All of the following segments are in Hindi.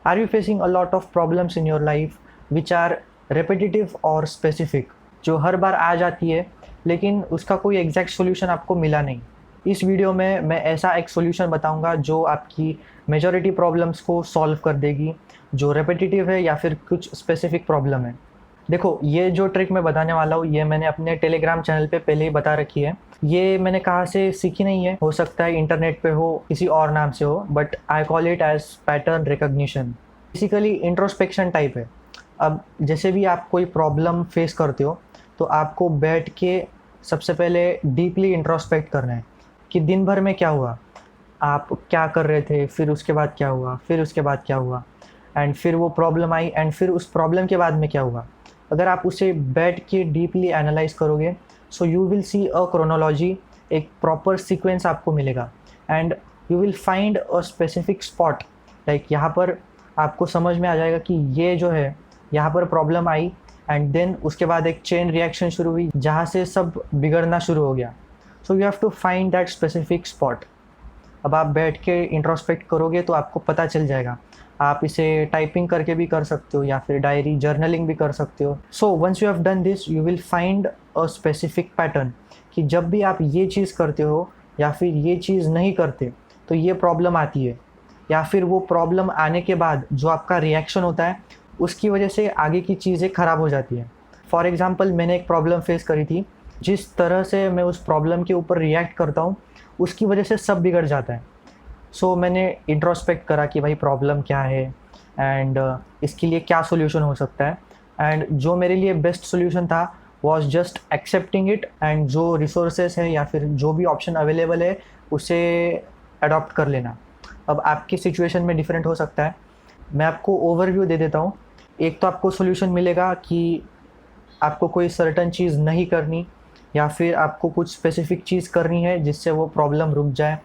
Are you facing a lot of problems in your life which are repetitive और specific, जो हर बार आ जाती है लेकिन उसका कोई एग्जैक्ट सॉल्यूशन आपको मिला नहीं? इस वीडियो में मैं ऐसा एक सॉल्यूशन बताऊंगा जो आपकी मेजॉरिटी प्रॉब्लम्स को सॉल्व कर देगी, जो रेपिटेटिव है या फिर कुछ स्पेसिफिक प्रॉब्लम है। देखो, ये जो ट्रिक मैं बताने वाला हूँ ये मैंने अपने टेलीग्राम चैनल पे पहले ही बता रखी है। ये मैंने कहाँ से सीखी नहीं है, हो सकता है इंटरनेट पे हो, किसी और नाम से हो, but I call it as pattern recognition. Basically introspection type है। अब जैसे भी आप कोई प्रॉब्लम फेस करते हो तो आपको बैठ के सबसे पहले डीपली इंट्रोस्पेक्ट करना है कि दिन भर में क्या हुआ, आप क्या कर रहे थे, फिर उसके बाद क्या हुआ, फिर उसके बाद क्या हुआ, एंड फिर वो प्रॉब्लम आई एंड फिर उस प्रॉब्लम के बाद में क्या हुआ। अगर आप उसे बैठ के डीपली एनालाइज करोगे so you will see a chronology, एक प्रॉपर सीक्वेंस आपको मिलेगा and you will find a specific spot. Like यहाँ पर आपको समझ में आ जाएगा कि ये जो है यहाँ पर प्रॉब्लम आई एंड देन उसके बाद एक चेन रिएक्शन शुरू हुई जहाँ से सब बिगड़ना शुरू हो गया। So you have to find that specific spot. अब आप बैठ के इंट्रोस्पेक्ट करोगे तो आपको पता चल जाएगा। आप इसे टाइपिंग करके भी कर सकते हो या फिर डायरी जर्नलिंग भी कर सकते हो। So once you have done this you will find a specific pattern कि जब भी आप ये चीज़ करते हो या फिर ये चीज़ नहीं करते तो ये प्रॉब्लम आती है, या फिर वो प्रॉब्लम आने के बाद जो आपका रिएक्शन होता है उसकी वजह से आगे की चीज़ें ख़राब हो जाती हैं। फॉर एग्ज़ाम्पल, मैंने एक प्रॉब्लम फेस करी थी, जिस तरह से मैं उस प्रॉब्लम के ऊपर रिएक्ट करता हूँ उसकी वजह से सब बिगड़ जाता है। सो मैंने इंट्रोस्पेक्ट करा कि भाई प्रॉब्लम क्या है एंड इसके लिए क्या सोल्यूशन हो सकता है, एंड जो मेरे लिए बेस्ट सोल्यूशन था was just accepting it, and जो रिसोर्सेज है या फिर जो भी ऑप्शन अवेलेबल है उसे अडॉप्ट कर लेना। अब आपकी सिचुएशन में डिफरेंट हो सकता है। मैं आपको ओवरव्यू दे देता हूँ। एक तो आपको सोल्यूशन मिलेगा कि आपको कोई सर्टन चीज़ नहीं करनी, या फिर आपको कुछ स्पेसिफिक चीज़ करनी है जिससे वो प्रॉब्लम रुक जाए,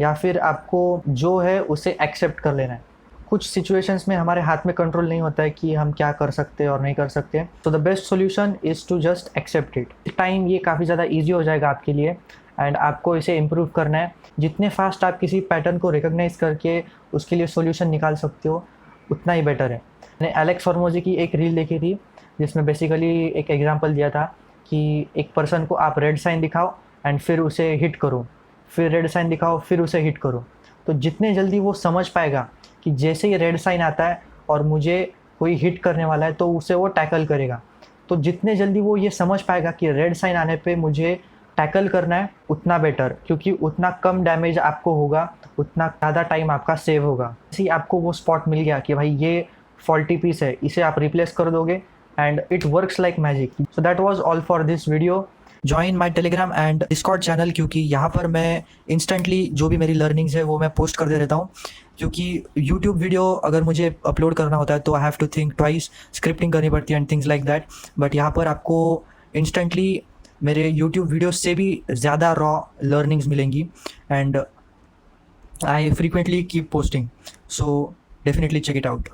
या फिर आपको जो है उसे एक्सेप्ट कर लेना है। कुछ सिचुएशंस में हमारे हाथ में कंट्रोल नहीं होता है कि हम क्या कर सकते हैं और नहीं कर सकते। तो the best solution is to just accept it. Time ये काफ़ी ज़्यादा ईजी हो जाएगा आपके लिए एंड आपको इसे इम्प्रूव करना है। जितने फास्ट आप किसी पैटर्न को रिकॉग्नाइज करके उसके लिए सोल्यूशन निकाल सकते हो उतना ही बेटर है। मैंने एलेक्स हॉर्मोजी की एक रील देखी थी जिसमें बेसिकली एक एग्जांपल दिया था कि एक पर्सन को आप रेड साइन दिखाओ एंड फिर उसे हिट करो, फिर रेड साइन दिखाओ, फिर उसे हिट करो। तो जितने जल्दी वो समझ पाएगा कि जैसे ही रेड साइन आता है और मुझे कोई हिट करने वाला है तो उसे वो टैकल करेगा। तो जितने जल्दी वो ये समझ पाएगा कि रेड साइन आने पे मुझे टैकल करना है उतना बेटर, क्योंकि उतना कम डैमेज आपको होगा, उतना ज़्यादा टाइम आपका सेव होगा। जैसे आपको वो स्पॉट मिल गया कि भाई ये फॉल्टी पीस है, इसे आप रिप्लेस कर दोगे and it works like magic. So that was all for this video. Join my Telegram and Discord channel, क्योंकि यहाँ पर मैं इंस्टेंटली जो भी मेरी लर्निंग्स है वो मैं पोस्ट कर दे देता हूँ। क्योंकि यूट्यूब वीडियो अगर मुझे अपलोड करना होता है तो I have to think twice, scripting करनी पड़ती है and things like that. But यहाँ पर आपको इंस्टेंटली मेरे यूट्यूब वीडियोस से भी ज़्यादा रॉ लर्निंग्स मिलेंगी and I frequently keep posting, so definitely check it out.